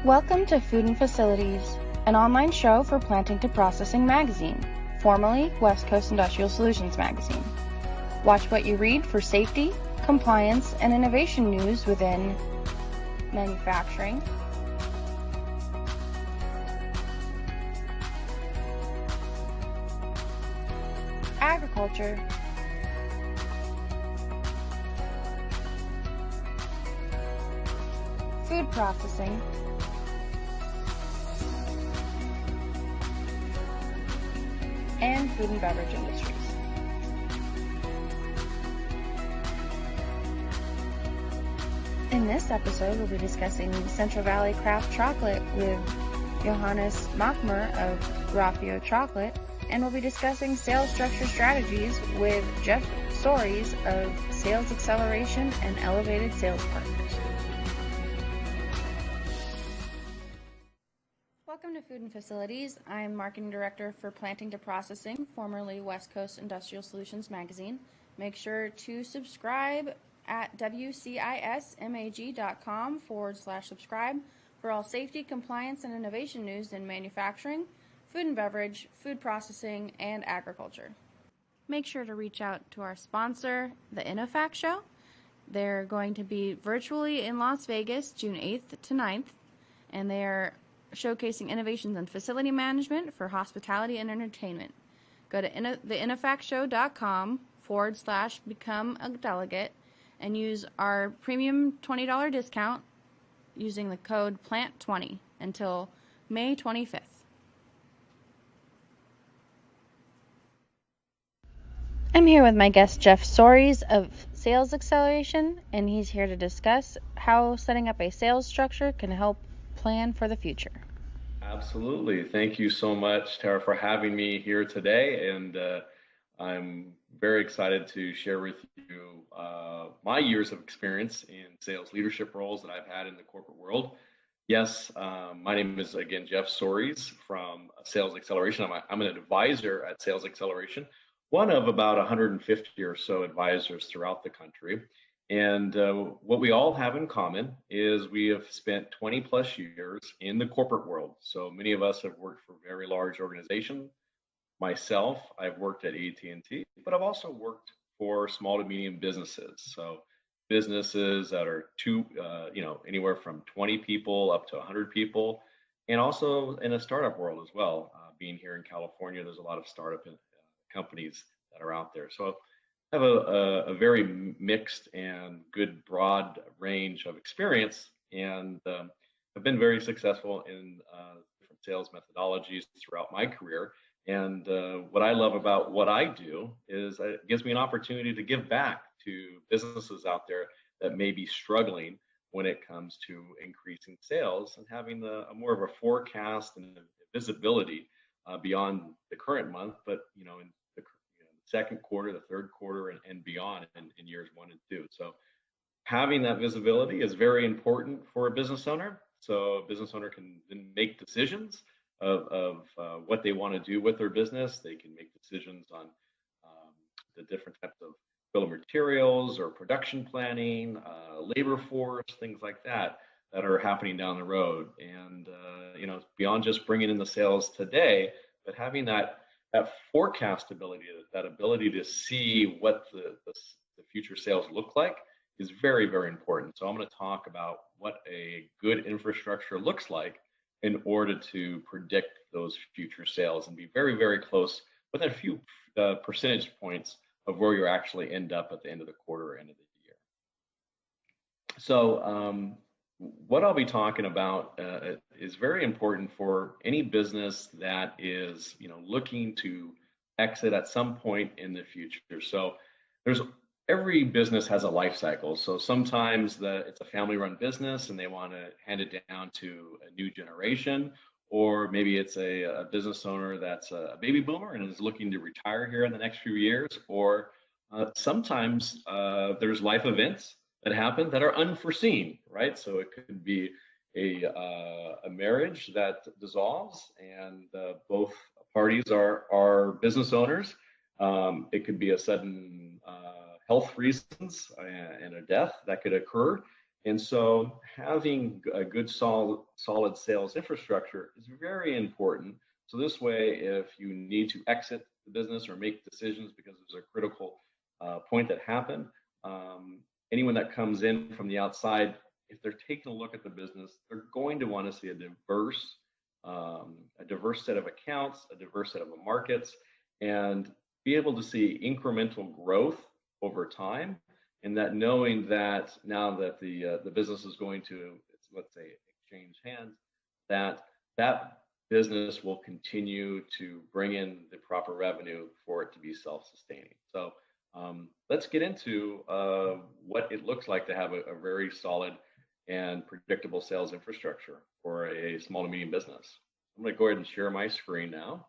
Welcome to Food and Facilities, an online show for Planting to Processing magazine, formerly West Coast Industrial Solutions magazine. Watch what you read for safety, compliance, and innovation news within manufacturing, agriculture, food processing, and food and beverage industries. In this episode, we'll be discussing Central Valley Craft Chocolate with Johannes Machmer of Raffio Chocolate, and we'll be discussing sales structure strategies with Jeff Soares of Sales Xcelleration and Elevated Sales Partners. Welcome to Food and Facilities. I'm Marketing Director for Planting to Processing, formerly West Coast Industrial Solutions magazine. Make sure to subscribe at wcismag.com/subscribe for all safety, compliance, and innovation news in manufacturing, food and beverage, food processing, and agriculture. Make sure to reach out to our sponsor, the InnoFact Show. They're going to be virtually in Las Vegas, June 8th to 9th, and they're showcasing innovations in facility management for hospitality and entertainment. Go to theinnofactshow.com/become a delegate and use our premium $20 discount using the code PLANT20 until May 25th. I'm here with my guest Jeff Soares of Sales Xcelleration, and he's here to discuss how setting up a sales structure can help plan for the future. Absolutely. Thank you so much, Tara, for having me here today. And I'm very excited to share with you my years of experience in sales leadership roles that I've had in the corporate world. Yes, my name is, again, Jeff Soares from Sales Xcelleration. I'm an advisor at Sales Xcelleration, one of about 150 or so advisors throughout the country. And what we all have in common is we have spent 20 plus years in the corporate world. So many of us have worked for very large organizations. Myself, I've worked at AT&T, but I've also worked for small to medium businesses. So businesses that are anywhere from 20 people up to 100 people, and also in a startup world as well. Being here in California, there's a lot of startup companies that are out there. So I have a very mixed and good broad range of experience, and I've been very successful in different sales methodologies throughout my career. And what I love about what I do is it gives me an opportunity to give back to businesses out there that may be struggling when it comes to increasing sales and having a more of a forecast and visibility beyond the current month, but in the second quarter, the third quarter, and beyond in years 1 and 2. So having that visibility is very important for a business owner. So a business owner can then make decisions of what they want to do with their business. They can make decisions on the different types of bill of materials or production planning, labor force, things like that are happening down the road. And beyond just bringing in the sales today, but having that forecast ability, that ability to see what the future sales look like is very, very important. So I'm going to talk about what a good infrastructure looks like in order to predict those future sales and be very, very close within a few percentage points of where you actually end up at the end of the quarter or end of the year. So what I'll be talking about is very important for any business that is, looking to exit at some point in the future. So every business has a life cycle. So sometimes it's a family-run business and they want to hand it down to a new generation, or maybe it's a business owner that's a baby boomer and is looking to retire here in the next few years, or sometimes there's life events that happen that are unforeseen, right? So it could be a marriage that dissolves and both parties are business owners. It could be a sudden health reasons and a death that could occur. And so having a good solid sales infrastructure is very important. So this way, if you need to exit the business or make decisions because there's a critical point that happened, anyone that comes in from the outside, if they're taking a look at the business, they're going to want to see a diverse set of accounts, a diverse set of markets, and be able to see incremental growth over time. And that knowing that now that the business is going to, let's say, exchange hands, that business will continue to bring in the proper revenue for it to be self-sustaining. So let's get into what it looks like to have a very solid and predictable sales infrastructure for a small to medium business. I'm going to go ahead and share my screen now.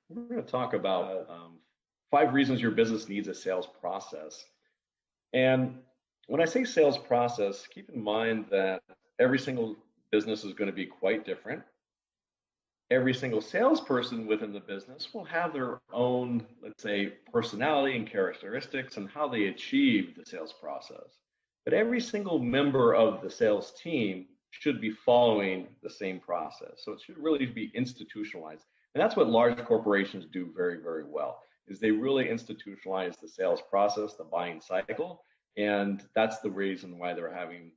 We're going to talk about 5 reasons your business needs a sales process. And when I say sales process, keep in mind that every single business is going to be quite different. Every single salesperson within the business will have their own, let's say, personality and characteristics and how they achieve the sales process. But every single member of the sales team should be following the same process. So it should really be institutionalized. And that's what large corporations do very, very well, is they really institutionalize the sales process, the buying cycle. And that's the reason why they're having,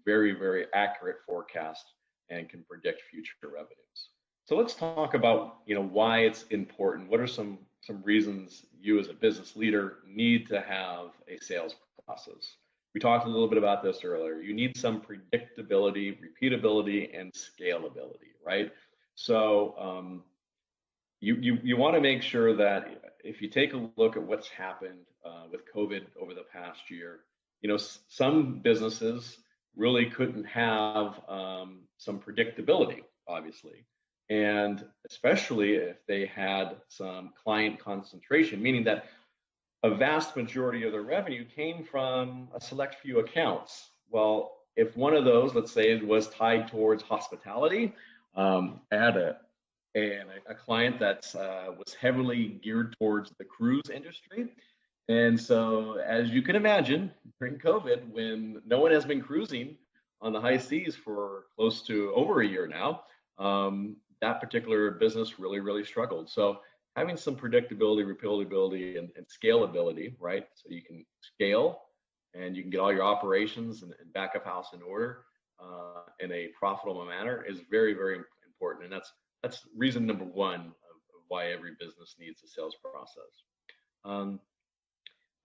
very, very accurate forecast and can predict future revenues. So let's talk about, why it's important. What are some reasons you as a business leader need to have a sales process? We talked a little bit about this earlier. You need some predictability, repeatability, and scalability, right? So you want to make sure that if you take a look at what's happened with COVID over the past year, some businesses really couldn't have some predictability, obviously. And especially if they had some client concentration, meaning that a vast majority of their revenue came from a select few accounts. Well, if one of those, let's say, was tied towards hospitality, I had a client that was heavily geared towards the cruise industry. And so, as you can imagine, during COVID, when no one has been cruising on the high seas for close to over a year now, that particular business really, really struggled. So having some predictability, repeatability, and scalability, right? So you can scale and you can get all your operations and back of house in order in a profitable manner is very, very important. And that's reason number one of why every business needs a sales process.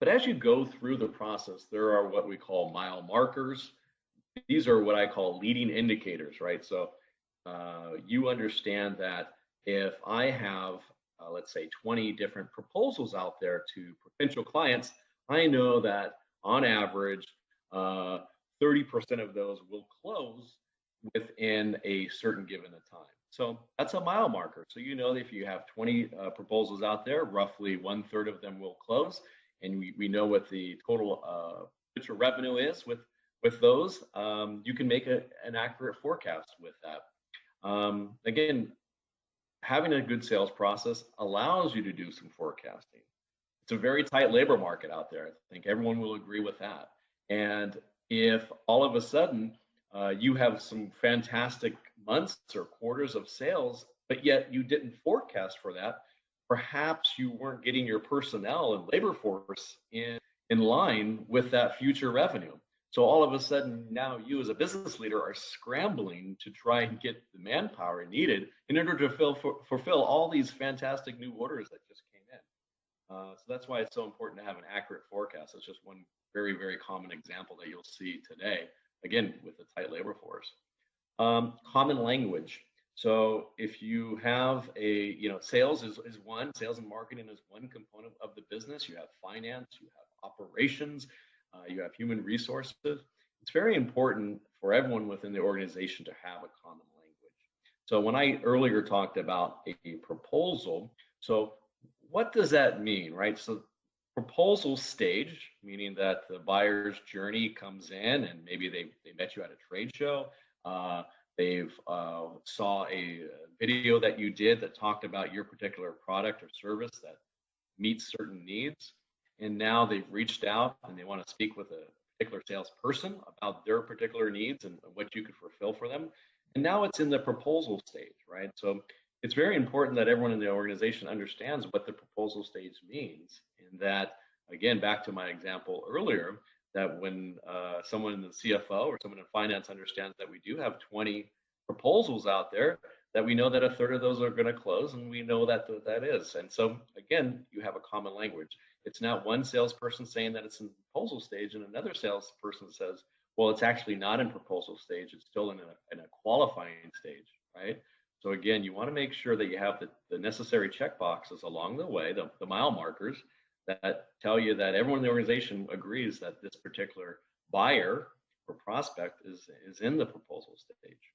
But as you go through the process, there are what we call mile markers. These are what I call leading indicators, right? So you understand that if I have, let's say, 20 different proposals out there to potential clients, I know that on average, 30% of those will close within a certain given time. So that's a mile marker. So you know that if you have 20 proposals out there, roughly 1/3 of them will close. And we know what the total future revenue is with those. You can make an accurate forecast with that. Again, having a good sales process allows you to do some forecasting. It's a very tight labor market out there. I think everyone will agree with that. And if all of a sudden you have some fantastic months or quarters of sales, but yet you didn't forecast for that, perhaps you weren't getting your personnel and labor force in line with that future revenue. So all of a sudden now you as a business leader are scrambling to try and get the manpower needed in order to fulfill all these fantastic new orders that just came in. So that's why it's so important to have an accurate forecast. It's just one very, very common example that you'll see today, again, with the tight labor force. Common language. So if you have sales is one, sales and marketing is one component of the business. You have finance, you have operations, you have human resources. It's very important for everyone within the organization to have a common language. So when I earlier talked about a proposal, so what does that mean, right? So proposal stage, meaning that the buyer's journey comes in and maybe they met you at a trade show. They've saw a video that you did that talked about your particular product or service that meets certain needs. and now they've reached out and they want to speak with a particular salesperson about their particular needs and what you could fulfill for them. And now it's in the proposal stage, right? So it's very important that everyone in the organization understands what the proposal stage means, and that, again, back to my example earlier, that when someone in the CFO or someone in finance understands that we do have 20 proposals out there, that we know that a third of those are going to close, and we know that that is. And so, again, you have a common language. It's not one salesperson saying that it's in proposal stage and another salesperson says, well, it's actually not in proposal stage. It's still in a qualifying stage, right? So again, you want to make sure that you have the necessary checkboxes along the way, the mile markers that tell you that everyone in the organization agrees that this particular buyer or prospect is in the proposal stage.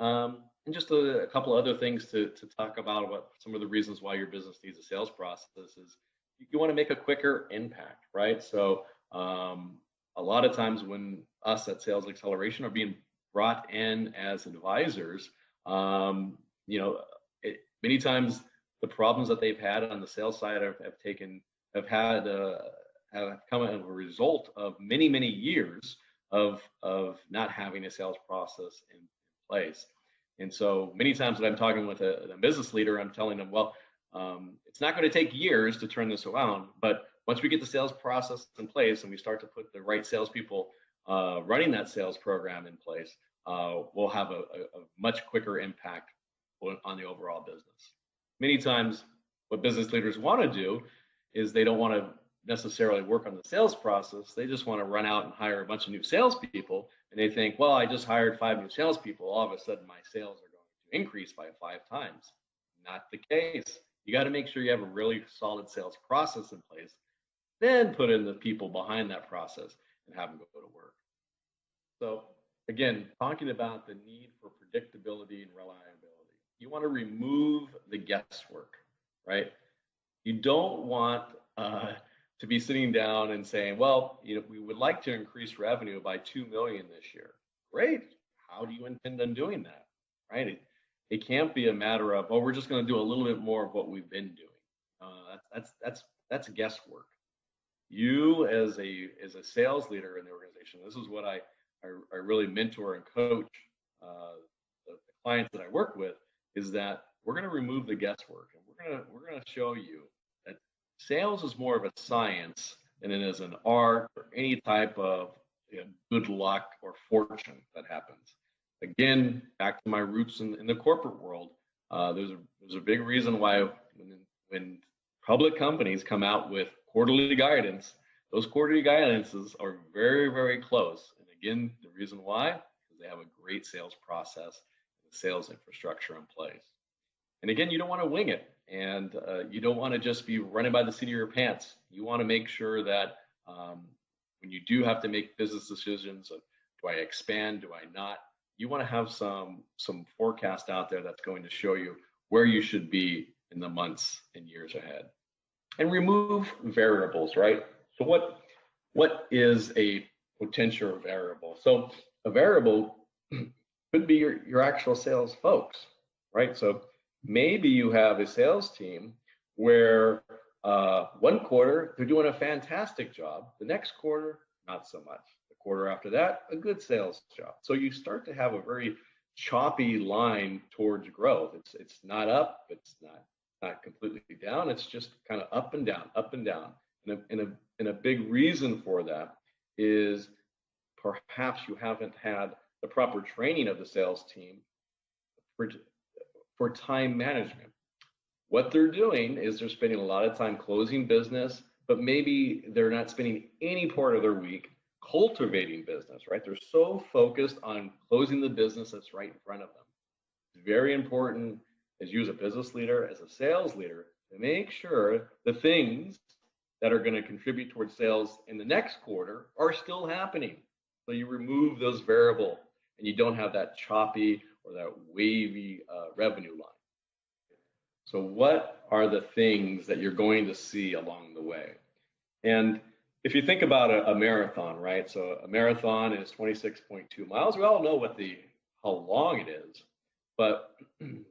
And just a couple other things to talk about what some of the reasons why your business needs a sales process is you want to make a quicker impact, right? So a lot of times when us at Sales Xcelleration are being brought in as advisors, many times the problems that they've had on the sales side have come as a result of many years of not having a sales process in place. And so many times when I'm talking with a business leader, I'm telling them, well, it's not going to take years to turn this around, but once we get the sales process in place and we start to put the right salespeople running that sales program in place, we'll have a much quicker impact on the overall business. Many times what business leaders want to do is they don't want to necessarily work on the sales process. They just want to run out and hire a bunch of new salespeople. And they think, well, I just hired 5 new salespeople. All of a sudden, my sales are going to increase by 5 times. Not the case. You got to make sure you have a really solid sales process in place. Then put in the people behind that process and have them go to work. So again, talking about the need for predictability and reliability. You want to remove the guesswork, right? You don't want to be sitting down and saying, well, we would like to increase revenue by 2 million this year. Great. How do you intend on doing that? Right? It can't be a matter of, oh, we're just going to do a little bit more of what we've been doing. That's guesswork. You as a sales leader in the organization, this is what I really mentor and coach the clients that I work with, is that we're going to remove the guesswork, and we're going to show you that sales is more of a science than it is an art or any type of good luck or fortune that happens. Again, back to my roots in the corporate world, there's a big reason why when public companies come out with quarterly guidance, those quarterly guidances are very close. And again, the reason why is they have a great sales process and sales infrastructure in place. And again, you don't want to wing it, and you don't want to just be running by the seat of your pants. You want to make sure that when you do have to make business decisions of, do I expand, do I not, you want to have some forecast out there that's going to show you where you should be in the months and years ahead. And remove variables, right? So what is a potential variable? So a variable could be your actual sales folks, right? So maybe you have a sales team where one quarter they're doing a fantastic job, the next quarter not so much, the quarter after that a good sales job. So you start to have a very choppy line towards growth. It's not up, it's not completely down. It's just kind of up and down, up and down. And a big reason for that is perhaps you haven't had the proper training of the sales team for time management. What they're doing is they're spending a lot of time closing business, but maybe they're not spending any part of their week cultivating business, right? They're so focused on closing the business that's right in front of them. It's very important as you as a business leader, as a sales leader, to make sure the things that are going to contribute towards sales in the next quarter are still happening. So you remove those variables and you don't have that choppy or that wavy revenue line. So what are the things that you're going to see along the way? And if you think about a marathon, right? So a marathon is 26.2 miles. We all know how long it is. But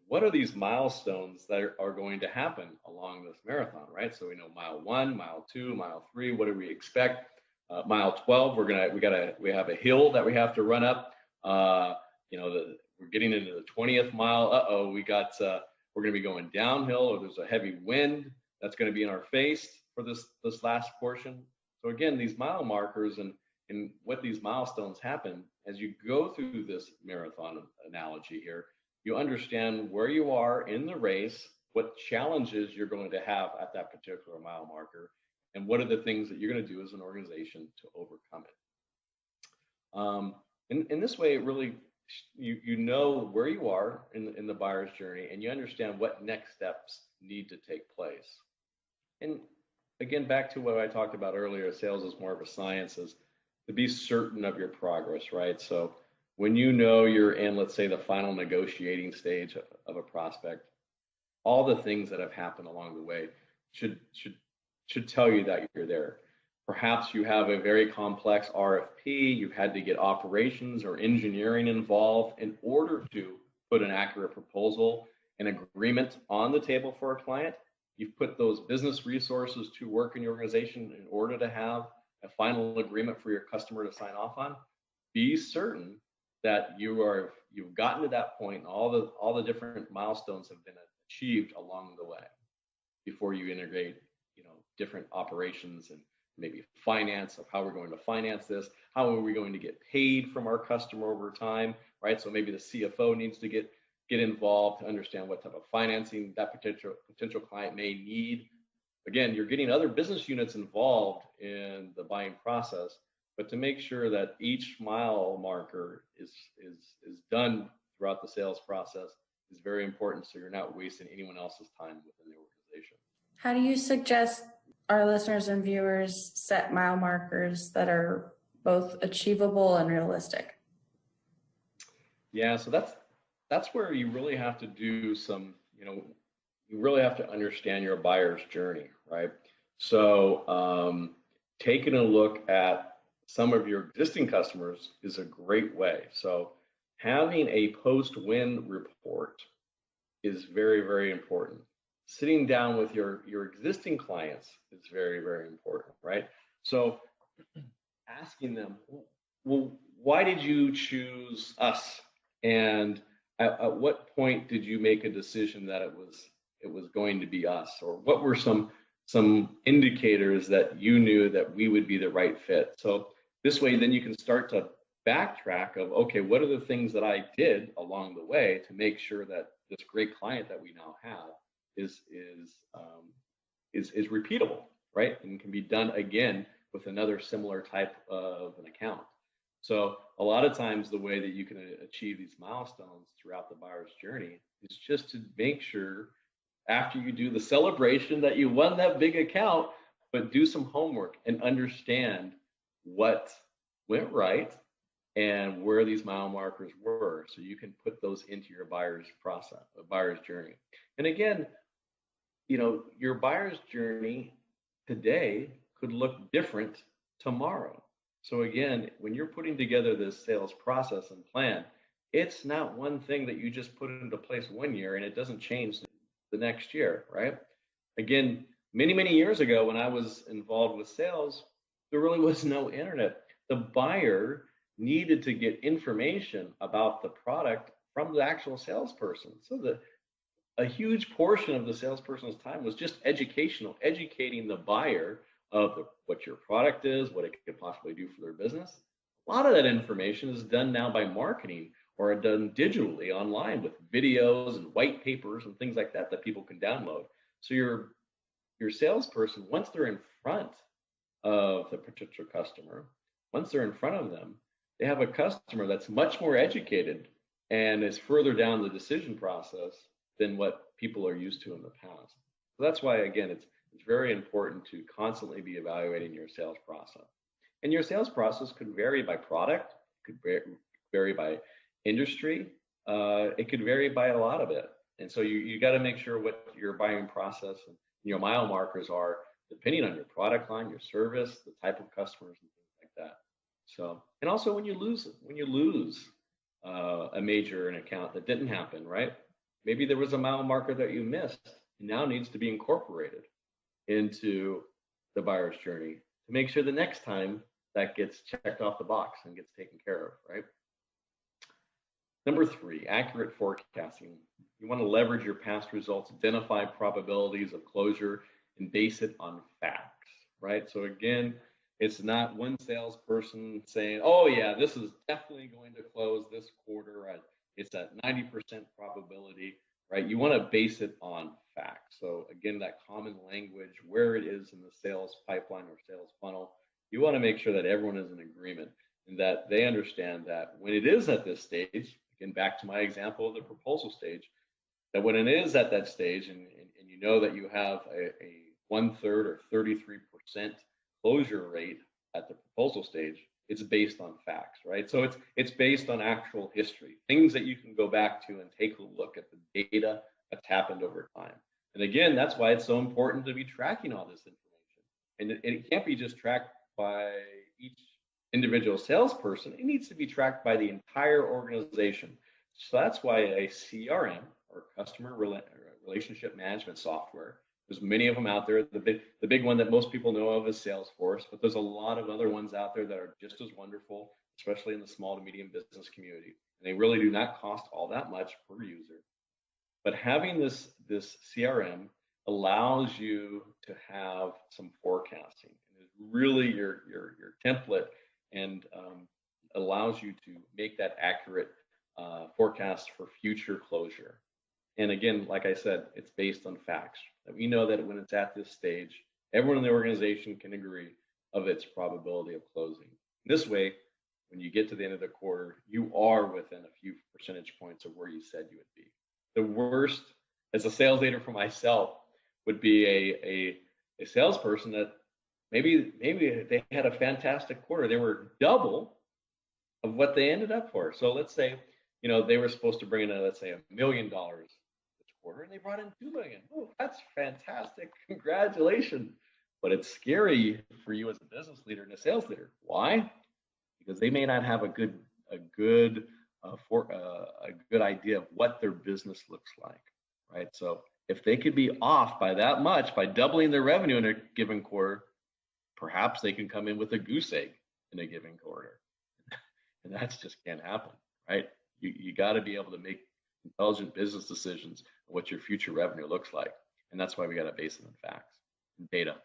what are these milestones that are going to happen along this marathon, right? So we know mile 1, mile 2, mile 3. What do we expect? Mile 12, we have a hill that we have to run up. We're getting into the 20th mile. We're going to be going downhill, or there's a heavy wind that's going to be in our face for this last portion. So again, these mile markers and what these milestones happen as you go through this marathon analogy here, you understand where you are in the race, what challenges you're going to have at that particular mile marker, and what are the things that you're going to do as an organization to overcome it. In this way, it really, you know where you are in the buyer's journey, and you understand what next steps need to take place. And again, back to what I talked about earlier, sales is more of a science, is to be certain of your progress, right? So when you know you're in, let's say, the final negotiating stage of a prospect, all the things that have happened along the way should tell you that you're there. Perhaps you have a very complex RFP, you've had to get operations or engineering involved in order to put an accurate proposal and agreement on the table for a client. You've put those business resources to work in your organization in order to have a final agreement for your customer to sign off on. Be certain that you've gotten to that point, and all the different milestones have been achieved along the way before you integrate, different operations and maybe finance of how we're going to finance this, how are we going to get paid from our customer over time, right? So maybe the CFO needs to get involved to understand what type of financing that potential client may need. Again, you're getting other business units involved in the buying process, but to make sure that each mile marker is done throughout the sales process is very important, so you're not wasting anyone else's time within the organization. How do you suggest our listeners and viewers set mile markers that are both achievable and realistic? Yeah, so that's where you really have to do some, you really have to understand your buyer's journey, right? So taking a look at some of your existing customers is a great way. So having a post-win report is very, very important. Sitting down with your existing clients is very, very important, right? So asking them, well, why did you choose us? And at what point did you make a decision that it was going to be us? Or what were some indicators that you knew that we would be the right fit? So this way, then you can start to backtrack of, okay, what are the things that I did along the way to make sure that this great client that we now have is repeatable, right? And can be done again with another similar type of an account. So a lot of times the way that you can achieve these milestones throughout the buyer's journey is just to make sure after you do the celebration that you won that big account, but do some homework and understand what went right and where these mile markers were, so you can put those into your buyer's process, a buyer's journey. And again, your buyer's journey today could look different tomorrow. So again, when you're putting together this sales process and plan, it's not one thing that you just put into place one year and it doesn't change the next year, right? Again, many, many years ago when I was involved with sales, there really was no internet. The buyer needed to get information about the product from the actual salesperson. So a huge portion of the salesperson's time was just educational, educating the buyer of what your product is, what it could possibly do for their business. A lot of that information is done now by marketing or done digitally online with videos and white papers and things like that people can download. So your salesperson, once they're in front of the potential customer, once they're in front of them, they have a customer that's much more educated and is further down the decision process than what people are used to in the past. So that's why, again, it's very important to constantly be evaluating your sales process. And your sales process could vary by product, could vary by industry, it could vary by a lot of it. And so you got to make sure what your buying process and your mile markers are, depending on your product line, your service, the type of customers, and things like that. So, and also when you lose a major account that didn't happen, right? Maybe there was a mile marker that you missed and now needs to be incorporated into the buyer's journey to make sure the next time that gets checked off the box and gets taken care of, right? Number 3, accurate forecasting. You want to leverage your past results, identify probabilities of closure, and base it on facts, right? So again, it's not one salesperson saying, oh yeah, this is definitely going to close this quarter. It's at 90% probability, right? You want to base it on facts. So again, that common language, where it is in the sales pipeline or sales funnel, you want to make sure that everyone is in agreement and that they understand that when it is at this stage, again, back to my example of the proposal stage, that when it is at that stage and you know that you have a 1/3 or 33% closure rate at the proposal stage, it's based on facts, right? So it's based on actual history, things that you can go back to and take a look at the data that's happened over time. And again, that's why it's so important to be tracking all this information. And it can't be just tracked by each individual salesperson. It needs to be tracked by the entire organization. So that's why a CRM or customer relationship management software, there's many of them out there. The big one that most people know of is Salesforce, but there's a lot of other ones out there that are just as wonderful, especially in the small to medium business community. And they really do not cost all that much per user. But having this CRM allows you to have some forecasting. It's really your template and allows you to make that accurate forecast for future closure. And again, like I said, it's based on facts. We know that when it's at this stage, everyone in the organization can agree of its probability of closing. This way, when you get to the end of the quarter, you are within a few percentage points of where you said you would be. The worst, as a sales leader for myself, would be a salesperson that maybe they had a fantastic quarter. They were double of what they ended up for. So let's say, they were supposed to bring in, let's say, $1 million this quarter, and they brought in $2 million. Oh, that's fantastic! Congratulations. But it's scary for you as a business leader and a sales leader. Why? Because they may not have a good idea of what their business looks like, right? So if they could be off by that much, by doubling their revenue in a given quarter, perhaps they can come in with a goose egg in a given quarter. And that just can't happen, right? You got to be able to make intelligent business decisions on what your future revenue looks like. And that's why we got to base it on facts and data.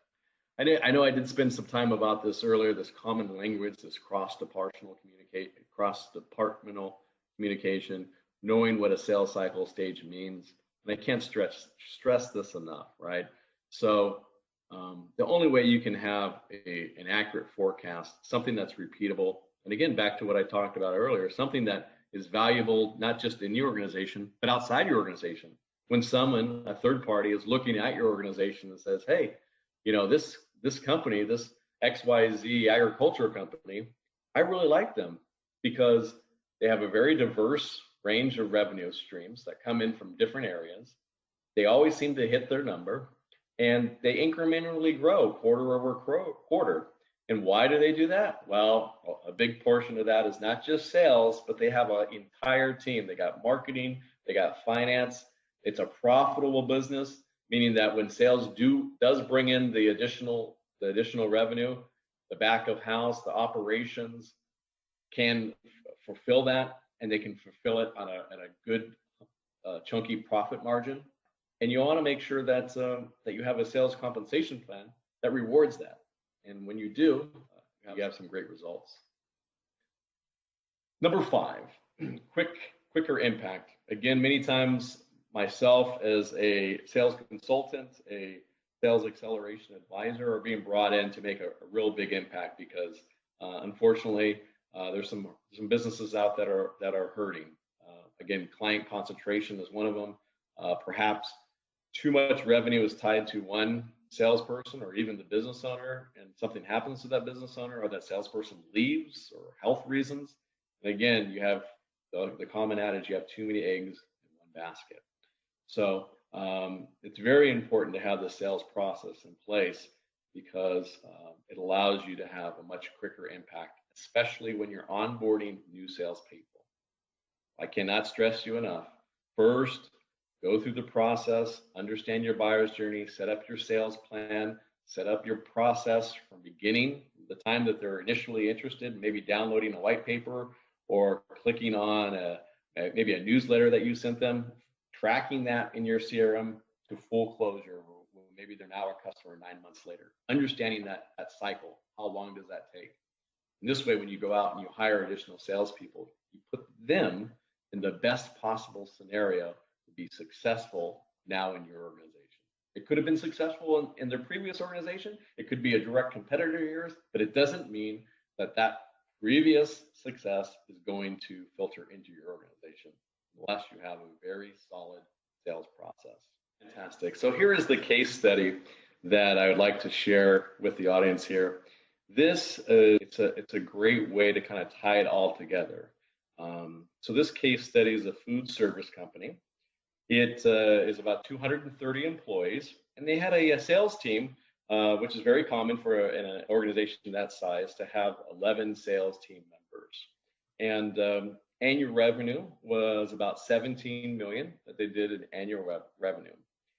I know I did spend some time about this earlier, this common language, this cross-departmental communication, knowing what a sales cycle stage means. And I can't stress this enough, right? So the only way you can have an accurate forecast, something that's repeatable, and again, back to what I talked about earlier, something that is valuable, not just in your organization, but outside your organization. When someone, a third party, is looking at your organization and says, hey, this company, this XYZ agriculture company, I really like them because they have a very diverse range of revenue streams that come in from different areas. They always seem to hit their number, and they incrementally grow quarter over quarter. And why do they do that? Well, a big portion of that is not just sales, but they have an entire team. They got marketing, they got finance. It's a profitable business, meaning that when sales does bring in the additional revenue, the back of house, the operations can fulfill that, and they can fulfill it at a good chunky profit margin. And you want to make sure that you have a sales compensation plan that rewards that. And when you do, you have some great results. Number 5, quicker impact. Again, many times myself as a sales consultant, a Sales Xcelleration advisor, are being brought in to make a real big impact because unfortunately there's some businesses out that are hurting. Again, client concentration is one of them. Perhaps too much revenue is tied to one salesperson or even the business owner, and something happens to that business owner or that salesperson leaves or health reasons. And again, you have the common adage, you have too many eggs in one basket. So it's very important to have the sales process in place because it allows you to have a much quicker impact, especially when you're onboarding new salespeople. I cannot stress you enough. First, go through the process, understand your buyer's journey, set up your sales plan, set up your process from beginning, the time that they're initially interested, maybe downloading a white paper or clicking on maybe a newsletter that you sent them, tracking that in your CRM to full closure. Maybe they're now a customer 9 months later. Understanding that cycle, how long does that take? And this way, when you go out and you hire additional salespeople, you put them in the best possible scenario to be successful now in your organization. It could have been successful in their previous organization. It could be a direct competitor of yours, but it doesn't mean that previous success is going to filter into your organization unless you have a very solid sales process. Fantastic. So here is the case study that I would like to share with the audience here. This it's a great way to kind of tie it all together. So this case study is a food service company. It is about 230 employees, and they had a sales team, which is very common for an organization that size to have 11 sales team members. And annual revenue was about 17 million that they did in annual revenue.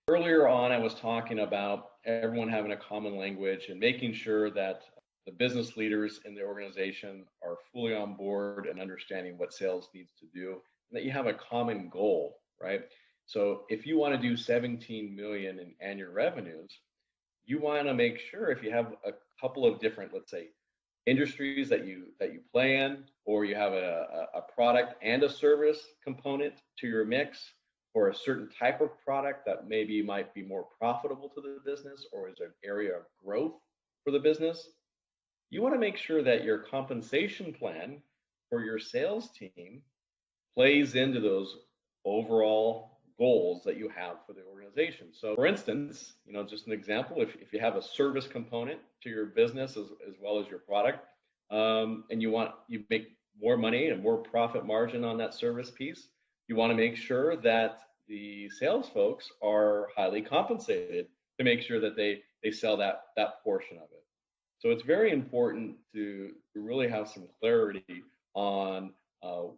Earlier on, I was talking about everyone having a common language and making sure that the business leaders in the organization are fully on board and understanding what sales needs to do, and that you have a common goal, right? So if you want to do 17 million in annual revenues, you want to make sure if you have a couple of different, let's say, industries that you play in, or you have a product and a service component to your mix, or a certain type of product that maybe might be more profitable to the business or is an area of growth for the business, you want to make sure that your compensation plan for your sales team plays into those overall goals that you have for the organization. So for instance, just an example, if you have a service component to your business as well as your product, and you make more money and more profit margin on that service piece, you want to make sure that the sales folks are highly compensated to make sure that they sell that portion of it. So it's very important to really have some clarity on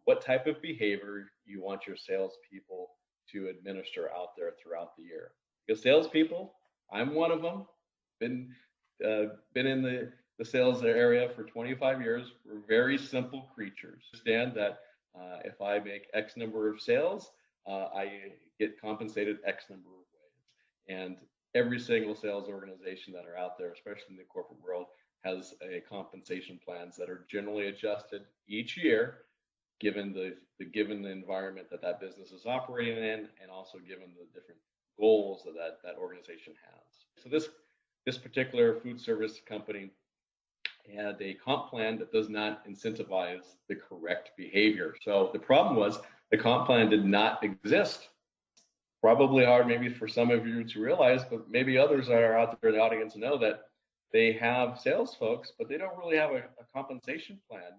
what type of behavior you want your salespeople to administer out there throughout the year. Because salespeople, I'm one of them, been in the sales area for 25 years. We're very simple creatures. Understand that if I make X number of sales, I get compensated X number of ways. And every single sales organization that are out there, especially in the corporate world, has a compensation plans that are generally adjusted each year, given the environment that business is operating in, and also given the different goals that organization has. So this particular food service company had a comp plan that does not incentivize the correct behavior. So the problem was the comp plan did not exist. Probably hard maybe for some of you to realize, but maybe others that are out there in the audience know that they have sales folks, but they don't really have a compensation plan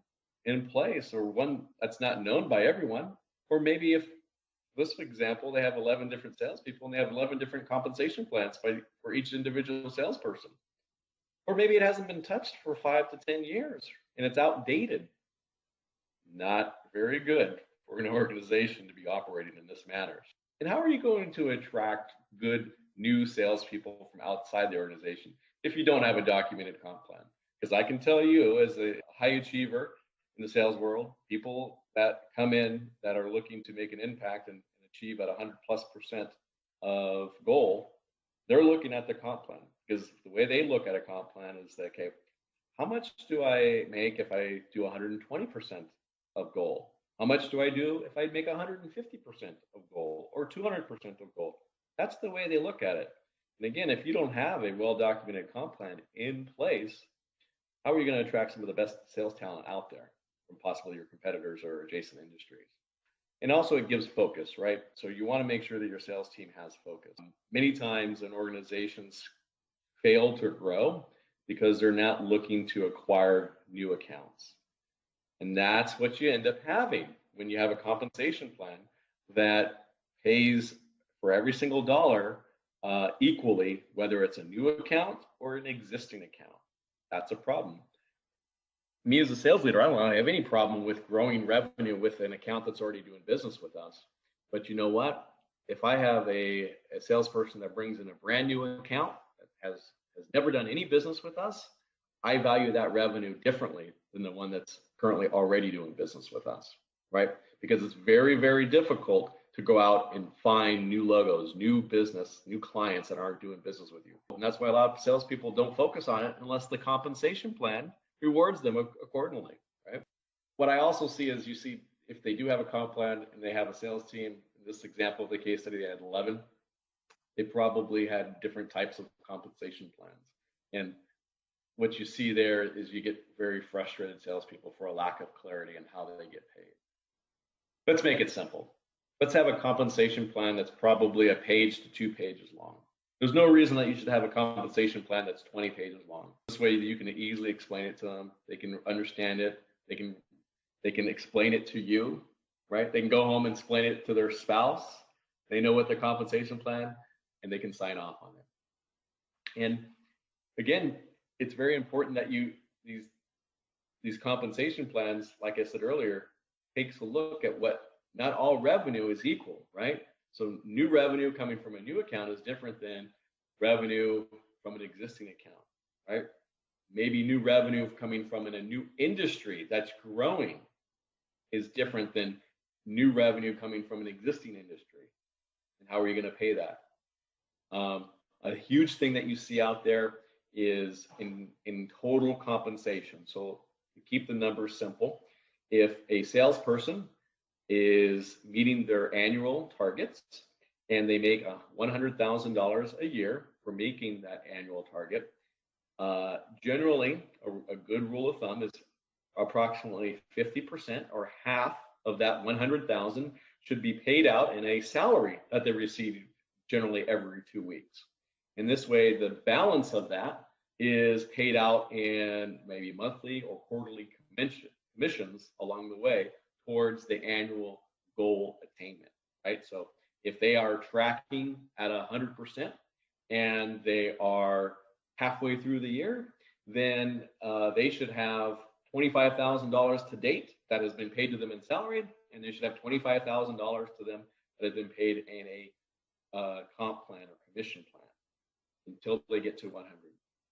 in place, or one that's not known by everyone. Or maybe if this example, they have 11 different salespeople and they have 11 different compensation plans for each individual salesperson. Or maybe it hasn't been touched for 5 to 10 years and it's outdated. Not very good for an organization to be operating in this manner. And how are you going to attract good new salespeople from outside the organization if you don't have a documented comp plan? Because I can tell you, as a high achiever in the sales world, people that come in that are looking to make an impact and achieve at 100+% of goal, they're looking at the comp plan, because the way they look at a comp plan is that, okay, how much do I make if I do 120% of goal? How much do I do if I make 150% of goal or 200% of goal? That's the way they look at it. And again, if you don't have a well-documented comp plan in place, how are you going to attract some of the best sales talent out there from possibly your competitors or adjacent industries? And also it gives focus, right? So you want to make sure that your sales team has focus. Many times in organizations fail to grow because they're not looking to acquire new accounts. And that's what you end up having when you have a compensation plan that pays for every single dollar equally, whether it's a new account or an existing account. That's a problem. me as a sales leader, I don't have any problem with growing revenue with an account that's already doing business with us. But you know what? If I have a salesperson that brings in a brand new account that has never done any business with us, I value that revenue differently than the one that's currently already doing business with us, right? Because it's very, very difficult to go out and find new logos, new business, new clients that aren't doing business with you. And that's why a lot of salespeople don't focus on it unless the compensation plan rewards them accordingly, right? What I also see is, you see, if they do have a comp plan and they have a sales team, in this example of the case study, they had 11, they probably had different types of compensation plans. And what you see there is you get very frustrated salespeople for a lack of clarity on how they get paid. Let's make it simple. Let's have a compensation plan that's probably a page to 2 pages long. There's no reason that you should have a compensation plan that's 20 pages long. This way you can easily explain it to them. They can understand it. They can explain it to you, right? They can go home and explain it to their spouse. They know what the compensation plan, and they can sign off on it. And again, it's very important that these compensation plans, like I said earlier, takes a look at what, not all revenue is equal, right? So new revenue coming from a new account is different than revenue from an existing account, right? Maybe new revenue coming from a new industry that's growing is different than new revenue coming from an existing industry. And how are you going to pay that? A huge thing that you see out there is in total compensation. So to keep the numbers simple, if a salesperson is meeting their annual targets and they make $100,000 a year for making that annual target, generally a good rule of thumb is approximately 50% or half of that 100,000 should be paid out in a salary that they receive generally every 2 weeks. In this way, the balance of that is paid out in maybe monthly or quarterly commissions along the way towards the annual goal attainment, right? So if they are tracking at 100% and they are halfway through the year, then they should have $25,000 to date that has been paid to them in salary, and they should have $25,000 to them that has been paid in a comp plan or commission plan until they get to 100.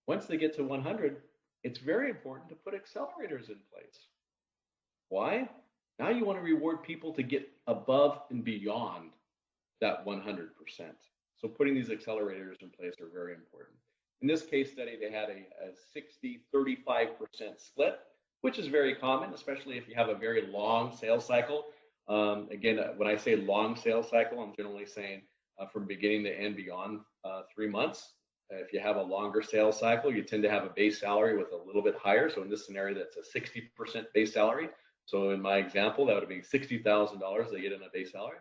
Once they get to 100, it's very important to put accelerators in place. Why? Now you want to reward people to get above and beyond that 100%. So putting these accelerators in place are very important. In this case study, they had a 60-35% split, which is very common, especially if you have a very long sales cycle. Again, when I say long sales cycle, I'm generally saying from beginning to end beyond 3 months. If you have a longer sales cycle, you tend to have a base salary with a little bit higher. So in this scenario, that's a 60% base salary. So in my example, that would be $60,000 they get in a base salary.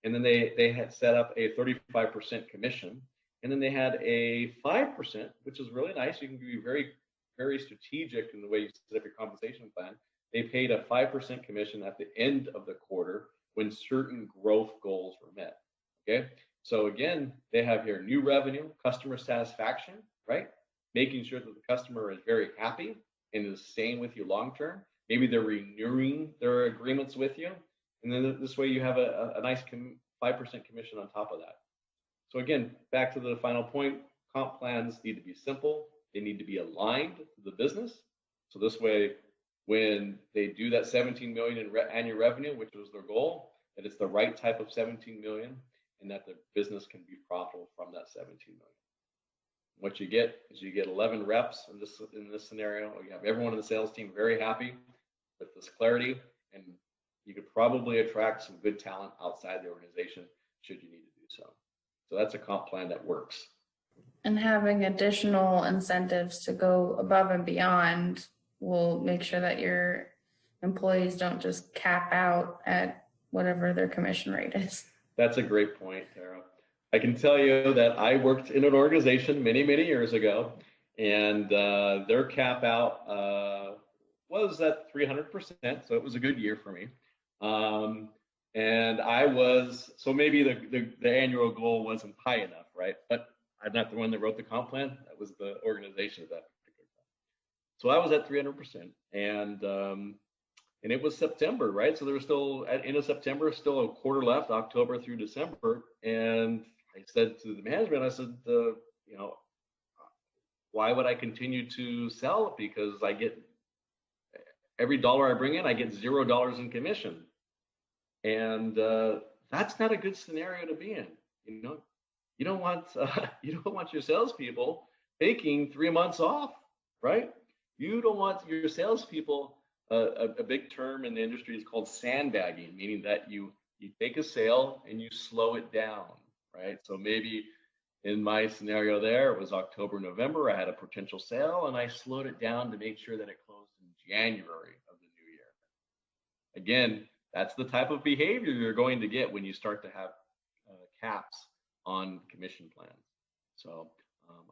And then they had set up a 35% commission. And then they had a 5%, which is really nice. You can be very, very strategic in the way you set up your compensation plan. They paid a 5% commission at the end of the quarter when certain growth goals were met. Okay. So again, they have here new revenue, customer satisfaction, right? Making sure that the customer is very happy and is staying with you long-term. Maybe they're renewing their agreements with you. And then this way you have a nice 5% commission on top of that. So again, back to the final point, comp plans need to be simple. They need to be aligned to the business. So this way, when they do that 17 million in annual revenue, which was their goal, that it's the right type of 17 million and that the business can be profitable from that 17 million. What you get is you get 11 reps in this scenario. You have everyone in the sales team very happy with this clarity, and you could probably attract some good talent outside the organization should you need to do so. So that's a comp plan that works. And having additional incentives to go above and beyond will make sure that your employees don't just cap out at whatever their commission rate is. That's a great point, Tara. I can tell you that I worked in an organization many, many years ago, and their cap out was at 300%, so it was a good year for me. And I was, so maybe the annual goal wasn't high enough, right? But I'm not the one that wrote the comp plan. That was the organization at that particular time. So I was at 300%, and it was September, right? So there was still at end of September, still a quarter left, October through December, and I said to the management, I said, you know, why would I continue to sell? Because I get every dollar I bring in, I get $0 in commission, and that's not a good scenario to be in. You know, you don't want you don't want your salespeople taking 3 months off, right? You don't want your salespeople. A big term in the industry is called sandbagging, meaning that you take a sale and you slow it down, right? So maybe in my scenario there, it was October, November. I had a potential sale, and I slowed it down to make sure that it closed in January of the new year. Again, that's the type of behavior you're going to get when you start to have caps on commission plans. So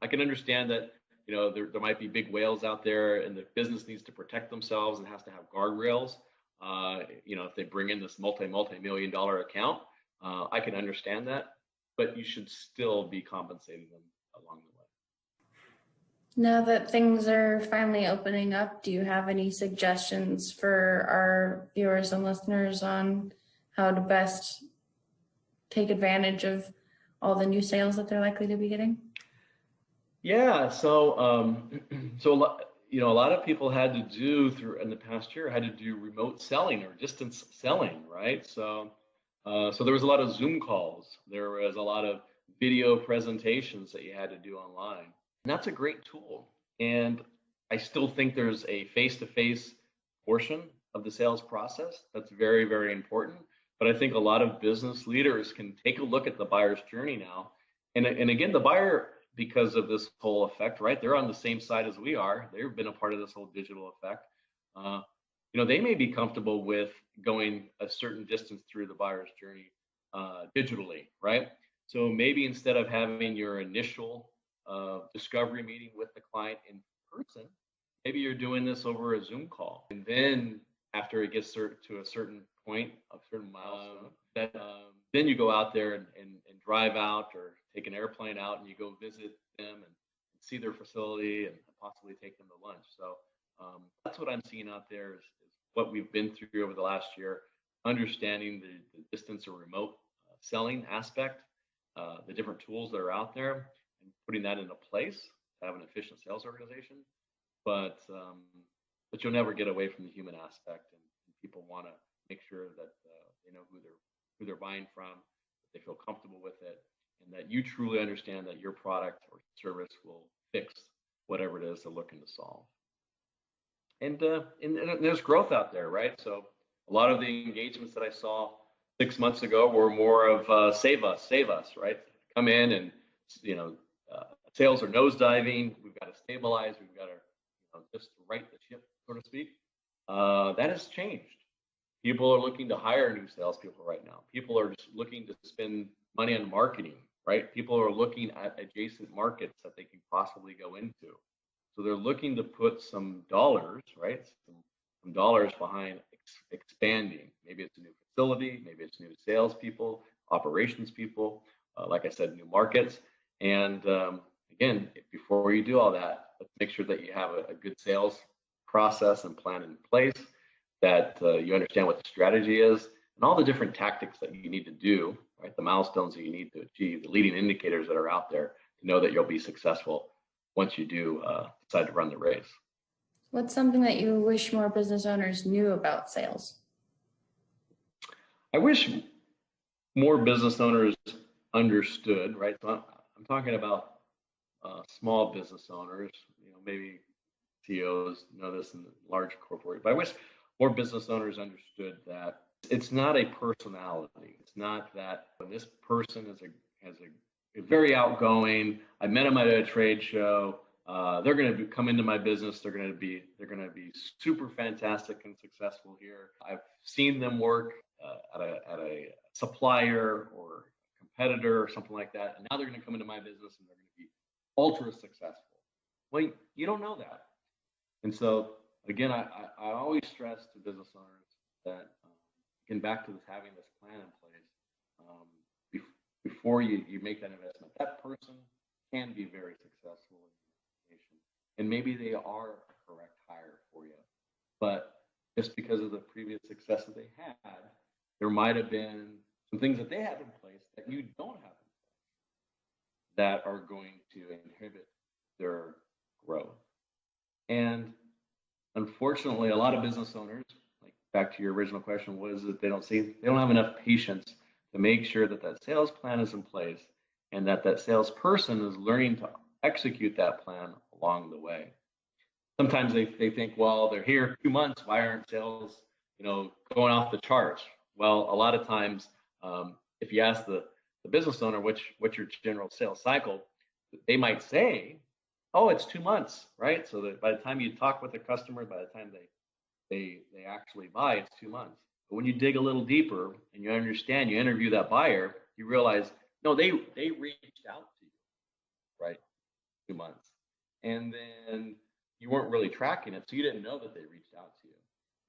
I can understand that, you know, there might be big whales out there, and the business needs to protect themselves and has to have guardrails. You know, if they bring in this multi-million dollar account, I can understand that, but you should still be compensating them along the way. Now that things are finally opening up, do you have any suggestions for our viewers and listeners on how to best take advantage of all the new sales that they're likely to be getting? Yeah, so you know, a lot of people had to do in the past year had to do remote selling or distance selling, right? So so there was a lot of Zoom calls. There was a lot of video presentations that you had to do online. And that's a great tool. And I still think there's a face-to-face portion of the sales process that's very, very important. But I think a lot of business leaders can take a look at the buyer's journey now. And again, the buyer, because of this whole effect, right? They're on the same side as we are. They've been a part of this whole digital effect. You know, they may be comfortable with going a certain distance through the buyer's journey digitally, right? So maybe instead of having your initial discovery meeting with the client in person, maybe you're doing this over a Zoom call. And then after it gets to a certain point, a certain milestone, then you go out there and drive out or take an airplane out and you go visit them and see their facility and possibly take them to lunch. So that's what I'm seeing out there is what we've been through over the last year, understanding the distance or remote selling aspect, the different tools that are out there, and putting that into place to have an efficient sales organization. But you'll never get away from the human aspect, and people want to make sure that they know who they're buying from, that they feel comfortable with it, and that you truly understand that your product or service will fix whatever it is they're looking to solve. And there's growth out there, right? So a lot of the engagements that I saw 6 months ago were more of save us, right? Come in and, you know, sales are nosediving. We've got to stabilize. We've got to just right the ship, so to speak. That has changed. People are looking to hire new salespeople right now. People are just looking to spend money on marketing, right? People are looking at adjacent markets that they can possibly go into. So they're looking to put some dollars, right? Some dollars behind expanding. Maybe it's a new facility, maybe it's new salespeople, operations people, like I said, new markets. And again, before you do all that, let's make sure that you have a good sales process and plan in place, that you understand what the strategy is and all the different tactics that you need to do, right? The milestones that you need to achieve, the leading indicators that are out there to know that you'll be successful once you do decide to run the race. What's something that you wish more business owners knew about sales? I wish more business owners understood, right? So I'm talking about small business owners, you know, maybe CEOs know this in large corporate, but I wish more business owners understood that it's not a personality. It's not that when this person has a very outgoing. I met them at a trade show. They're going to come into my business. They're going to be super fantastic and successful here. I've seen them work at a supplier or competitor or something like that, and now they're going to come into my business and they're going to be ultra successful. Well, you don't know that, and so again, I always stress to business owners that again, back to this having this plan in place. Before you make that investment, that person can be very successful in the organization, and maybe they are a correct but just because of the previous success that they had, there might have been some things that they have in place that you don't have that are going to inhibit their growth. And unfortunately, a lot of business owners, like back to your original question, was that they don't have enough patience to make sure that that sales plan is in place and that that salesperson is learning to execute that plan along the way. Sometimes they think, well, they're here 2 months, why aren't sales, going off the charts? Well, a lot of times, if you ask the business owner what's your general sales cycle, they might say, oh, it's 2 months, right? So that by the time you talk with the customer, by the time they actually buy, it's 2 months. But when you dig a little deeper and you understand, you interview that buyer, you realize, no, they reached out to you, right? 2 months. And then you weren't really tracking it, so you didn't know that they reached out to you.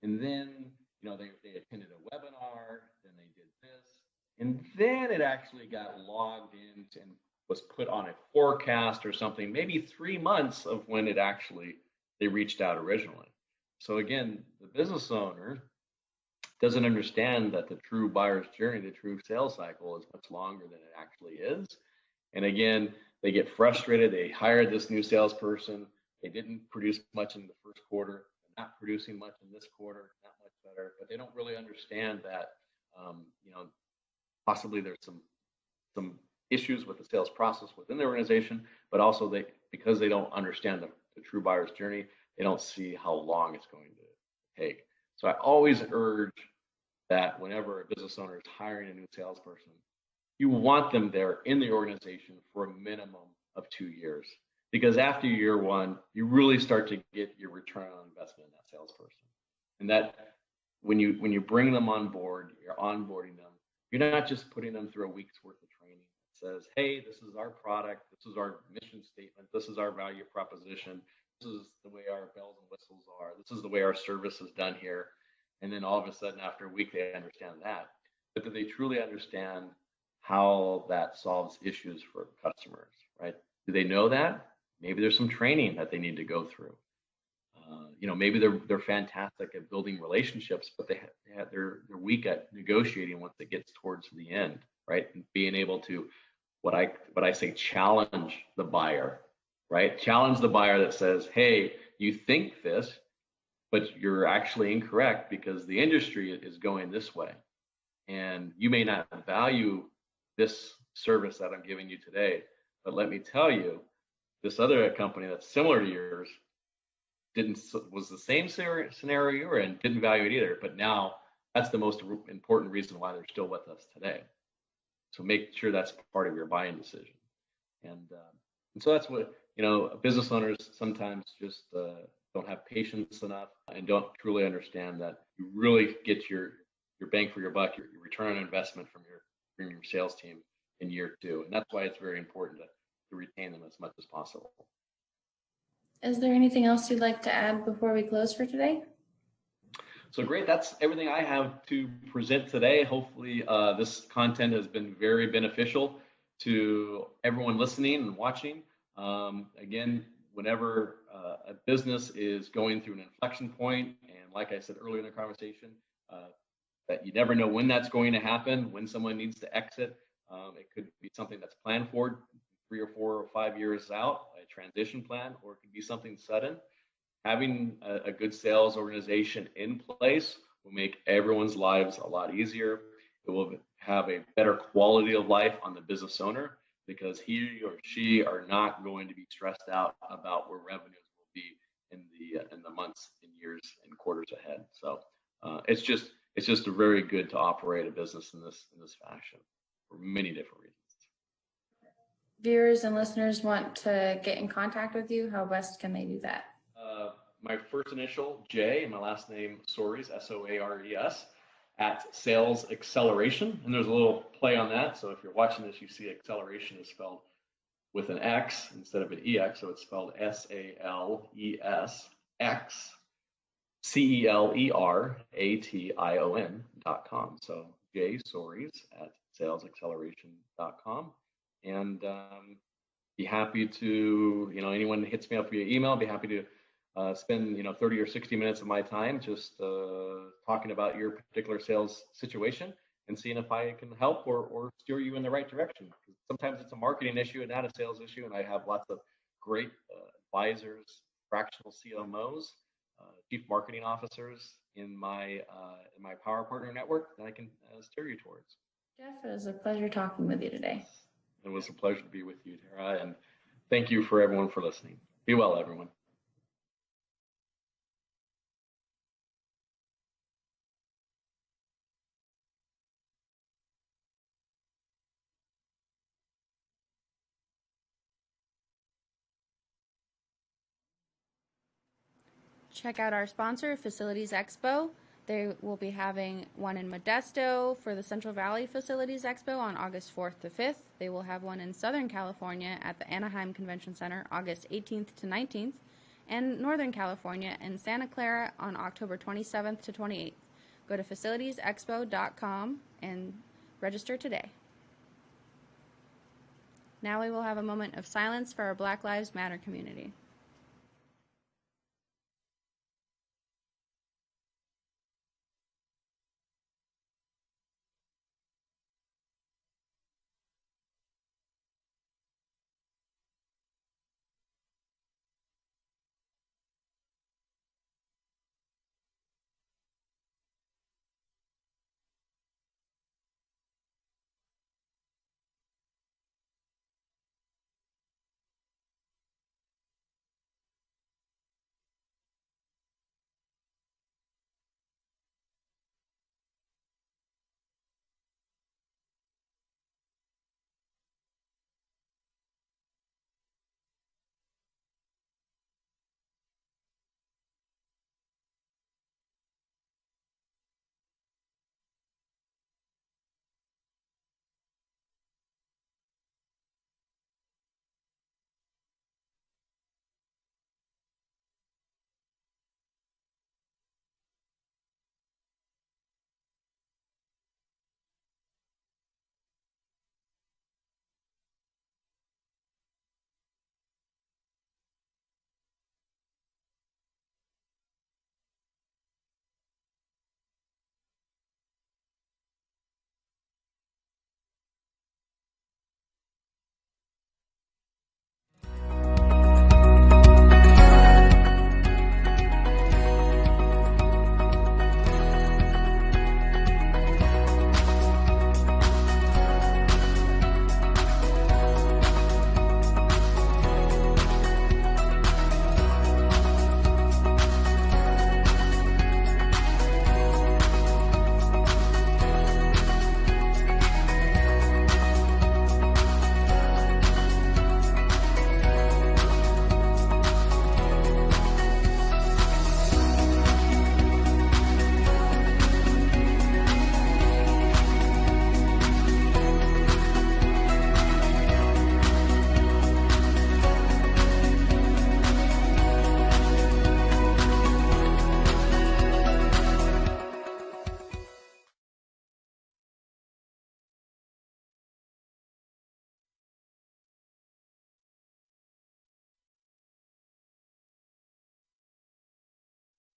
And then, they attended a webinar, then they did this, and then it actually got logged in and was put on a forecast or something, maybe 3 months of when they reached out originally. So again, the business owner doesn't understand that the true buyer's journey, the true sales cycle is much longer than it actually is. And again, they get frustrated. They hired this new salesperson. They didn't produce much in the first quarter. They're not producing much in this quarter, not much better, but they don't really understand that, possibly there's some issues with the sales process within the organization, but also because they don't understand the true buyer's journey, they don't see how long it's going to take. So I always urge that whenever a business owner is hiring a new salesperson, you want them there in the organization for a minimum of 2 years, because after year one, you really start to get your return on investment in that salesperson. And that when you bring them on board, you're onboarding them. You're not just putting them through a week's worth of training that says, hey, this is our product, this is our mission statement, this is our value proposition, this is the way our bells and whistles are, this is the way our service is done here. And then all of a sudden, after a week, they understand that. But that they truly understand how that solves issues for customers, right? Do they know that? Maybe there's some training that they need to go through. Maybe they're fantastic at building relationships, but they're weak at negotiating once it gets towards the end, right? And being able to, what I say, challenge the buyer, right? Challenge the buyer that says, hey, you think this, but you're actually incorrect because the industry is going this way. And you may not value this service that I'm giving you today, but let me tell you, this other company that's similar to yours was the same scenario you were in, didn't value it either, but now that's the most important reason why they're still with us today. So make sure that's part of your buying decision. And so that's what, business owners sometimes just don't have patience enough and don't truly understand that you really get your bang for your buck, your return on investment from your sales team in year 2. And that's why it's very important to retain them as much as possible. Is there anything else you'd like to add before we close for today? So great, that's everything I have to present today. Hopefully this content has been very beneficial to everyone listening and watching. Again, whenever a business is going through an inflection point, and like I said earlier in the conversation, that you never know when that's going to happen, when someone needs to exit. It could be something that's planned for 3 or 4 or 5 years out, a transition plan, or it could be something sudden. Having a good sales organization in place will make everyone's lives a lot easier. It will have a better quality of life on the business owner because he or she are not going to be stressed out about where revenues will be in the months and years and quarters ahead. So it's just very good to operate a business in this fashion for many different reasons. Viewers and listeners want to get in contact with you, how best can they do that? My first initial, J, and my last name, Soares, Soares, at Sales Xcelleration. And there's a little play on that. So if you're watching this, you see acceleration is spelled with an X instead of an EX. So it's spelled SALES, CELERATION.com. So J Soares at salesxcelleration.com. And be happy to, anyone hits me up via email, be happy to spend 30 or 60 minutes of my time just talking about your particular sales situation and seeing if I can help or steer you in the right direction. Sometimes it's a marketing issue and not a sales issue, and I have lots of great advisors, fractional CMOs, chief marketing officers in my Power Partner network that I can steer you towards. Jeff, it was a pleasure talking with you today. It was a pleasure to be with you, Tara, and thank you for everyone for listening. Be well, everyone. Check out our sponsor, Facilities Expo. They will be having one in Modesto for the Central Valley Facilities Expo on August 4th to 5th. They will have one in Southern California at the Anaheim Convention Center August 18th to 19th, and Northern California in Santa Clara on October 27th to 28th. Go to facilitiesexpo.com and register today. Now we will have a moment of silence for our Black Lives Matter community.